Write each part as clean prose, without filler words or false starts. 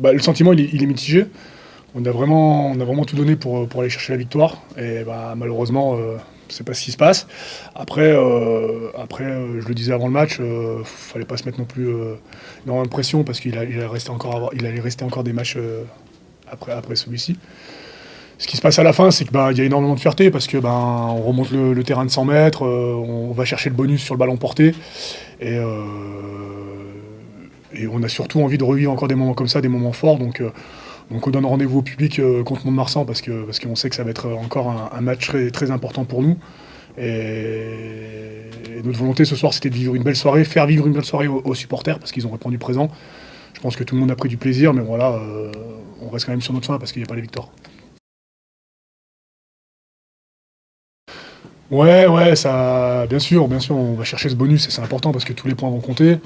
le sentiment il est mitigé. On a vraiment tout donné pour aller chercher la victoire. Et malheureusement, c'est pas ce qui se passe. Après, je le disais avant le match, fallait pas se mettre non plus énormément de pression parce qu'il allait rester encore des matchs après celui-ci. Ce qui se passe à la fin, c'est qu'il y a énormément de fierté parce que on remonte le terrain de 100 mètres, on va chercher le bonus sur le ballon porté. Et on a surtout envie de revivre encore des moments comme ça, des moments forts. Donc on donne rendez-vous au public contre Mont-de-Marsan parce qu'on sait que ça va être encore un match très, très important pour nous. Et notre volonté ce soir, c'était de vivre une belle soirée, faire vivre une belle soirée aux supporters parce qu'ils ont répondu présent. Je pense que tout le monde a pris du plaisir, mais voilà, on reste quand même sur notre fin parce qu'il n'y a pas les victoires. Ouais, ça, bien sûr, on va chercher ce bonus et c'est important parce que tous les points vont compter.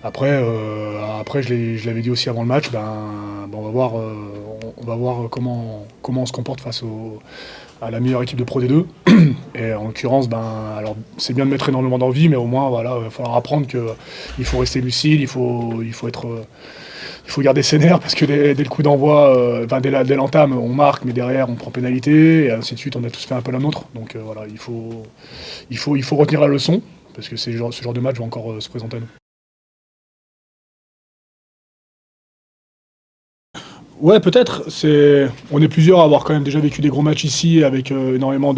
Après, je l'avais dit aussi avant le match, on va voir comment on se comporte face à la meilleure équipe de Pro D2. Et en l'occurrence, alors c'est bien de mettre énormément d'envie, mais au moins, voilà, il va falloir apprendre qu'il faut rester lucide, il faut garder ses nerfs parce que dès le coup d'envoi, dès l'entame, on marque, mais derrière, on prend pénalité et ainsi de suite. On a tous fait un peu la nôtre, donc voilà, il faut retenir la leçon parce que ce genre de match va encore se présenter à nous. Ouais, peut-être. On est plusieurs à avoir quand même déjà vécu des gros matchs ici avec énormément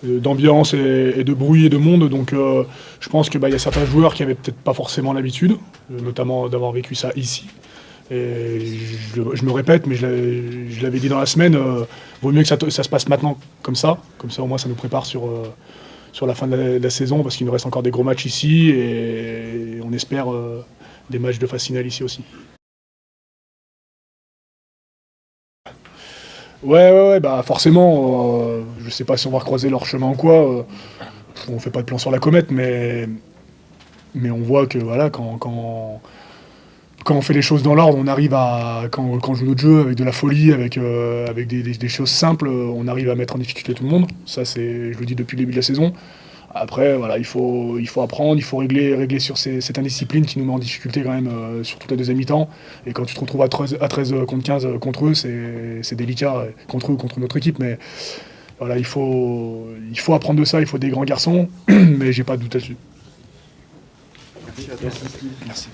d'ambiance et de bruit et de monde. Donc je pense qu'il y a certains joueurs qui n'avaient peut-être pas forcément l'habitude, notamment d'avoir vécu ça ici. Et je me répète, mais je l'avais dit dans la semaine, vaut mieux que ça se passe maintenant comme ça. Comme ça au moins ça nous prépare sur la fin de la saison parce qu'il nous reste encore des gros matchs ici et on espère des matchs de phase finale ici aussi. Ouais, forcément, je sais pas si on va recroiser leur chemin ou quoi. On fait pas de plan sur la comète, mais on voit que voilà, quand on fait les choses dans l'ordre, on arrive quand on joue notre jeu avec de la folie, avec des choses simples, on arrive à mettre en difficulté tout le monde. Ça, je le dis depuis le début de la saison. Après, voilà, il faut apprendre, il faut régler sur cette indiscipline qui nous met en difficulté quand même sur toute la deuxième mi-temps. Et quand tu te retrouves à 13 contre 15 contre eux, c'est délicat, contre eux ou contre notre équipe. Mais voilà, il faut apprendre de ça, il faut des grands garçons, mais j'ai pas de doute là-dessus. Merci à toi. Merci.